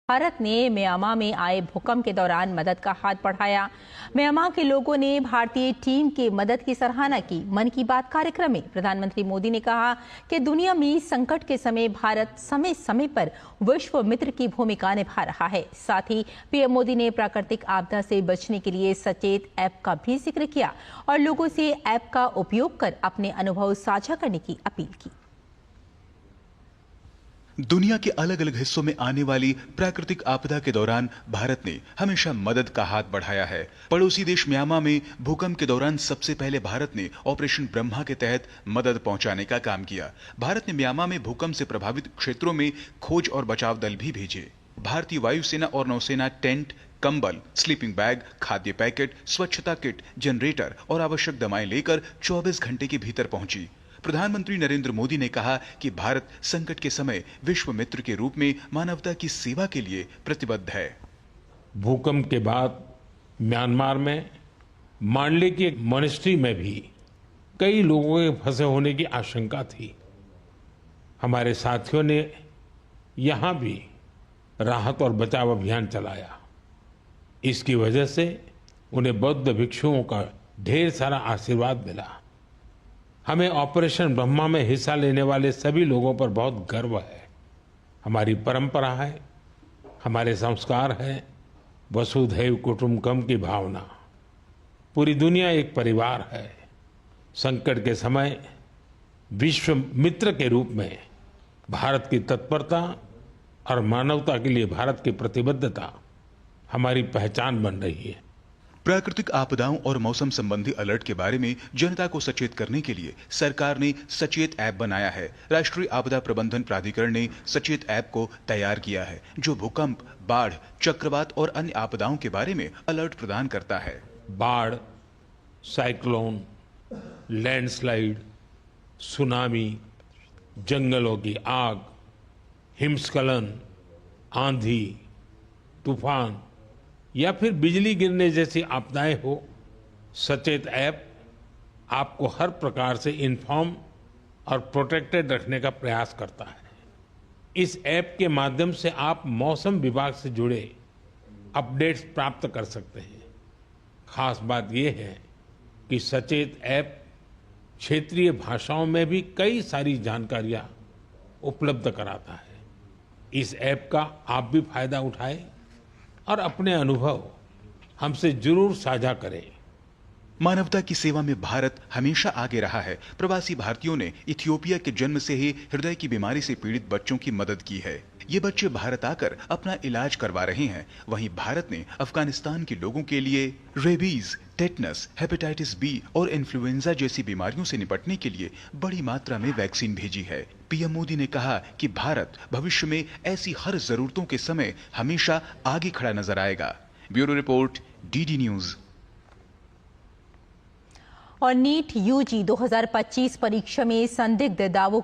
भारत ने म्यांमार में आए भूकंप के दौरान मदद का हाथ बढ़ाया। म्यांमार के लोगों ने भारतीय टीम की मदद की सराहना की। मन की बात कार्यक्रम में प्रधानमंत्री मोदी ने कहा कि दुनिया में संकट के समय भारत समय समय पर विश्व मित्र की भूमिका निभा रहा है। साथ ही पीएम मोदी ने प्राकृतिक आपदा से बचने के लिए सचेत ऐप का भी जिक्र किया और लोगों से ऐप का उपयोग कर अपने अनुभव साझा करने की अपील की। दुनिया के अलग अलग हिस्सों में आने वाली प्राकृतिक आपदा के दौरान भारत ने हमेशा मदद का हाथ बढ़ाया है। पड़ोसी देश म्यांमार में भूकंप के दौरान सबसे पहले भारत ने ऑपरेशन ब्रह्मा के तहत मदद पहुंचाने का काम किया। भारत ने म्यांमार में भूकंप से प्रभावित क्षेत्रों में खोज और बचाव दल भी भेजे। भारतीय वायुसेना और नौसेना टेंट, कंबल, स्लीपिंग बैग, खाद्य पैकेट, स्वच्छता किट, जनरेटर और आवश्यक दवाएं लेकर 24 घंटे के भीतर पहुंची। प्रधानमंत्री नरेंद्र मोदी ने कहा कि भारत संकट के समय विश्व मित्र के रूप में मानवता की सेवा के लिए प्रतिबद्ध है। भूकंप के बाद म्यांमार में मांडले की एक मॉनेस्ट्री में भी कई लोगों के फंसे होने की आशंका थी। हमारे साथियों ने यहां भी राहत और बचाव अभियान चलाया। इसकी वजह से उन्हें बौद्ध भिक्षुओं का ढेर सारा आशीर्वाद मिला। हमें ऑपरेशन ब्रह्मा में हिस्सा लेने वाले सभी लोगों पर बहुत गर्व है। हमारी परंपरा है, हमारे संस्कार है, वसुधैव कुटुंबकम की भावना। पूरी दुनिया एक परिवार है। संकट के समय विश्व मित्र के रूप में भारत की तत्परता और मानवता के लिए भारत की प्रतिबद्धता हमारी पहचान बन रही है। प्राकृतिक आपदाओं और मौसम संबंधी अलर्ट के बारे में जनता को सचेत करने के लिए सरकार ने सचेत ऐप बनाया है। राष्ट्रीय आपदा प्रबंधन प्राधिकरण ने सचेत ऐप को तैयार किया है, जो भूकंप, बाढ़, चक्रवात और अन्य आपदाओं के बारे में अलर्ट प्रदान करता है। बाढ़, साइक्लोन, लैंडस्लाइड, सुनामी, जंगलों की आग, हिमस्खलन, आंधी, तूफान या फिर बिजली गिरने जैसी आपदाएं हो, सचेत ऐप आपको हर प्रकार से इन्फॉर्म और प्रोटेक्टेड रखने का प्रयास करता है। इस ऐप के माध्यम से आप मौसम विभाग से जुड़े अपडेट्स प्राप्त कर सकते हैं। खास बात यह है कि सचेत ऐप क्षेत्रीय भाषाओं में भी कई सारी जानकारियां उपलब्ध कराता है। इस ऐप का आप भी फायदा उठाएं और अपने अनुभव हमसे जरूर साझा करें। मानवता की सेवा में भारत हमेशा आगे रहा है। प्रवासी भारतीयों ने इथियोपिया के जन्म से ही हृदय की बीमारी से पीड़ित बच्चों की मदद की है। ये बच्चे भारत आकर अपना इलाज करवा रहे हैं। वहीं भारत ने अफगानिस्तान के लोगों के लिए रेबीज, टेटनस, हेपेटाइटिस बी और इन्फ्लुएंजा जैसी बीमारियों से निपटने के लिए बड़ी मात्रा में वैक्सीन भेजी है। पीएम मोदी ने कहा कि भारत भविष्य में ऐसी हर जरूरतों के समय हमेशा आगे खड़ा नजर आएगा। Bureau report, DD news. और नीट यूजी 2025 परीक्षा में संदिग्ध दावों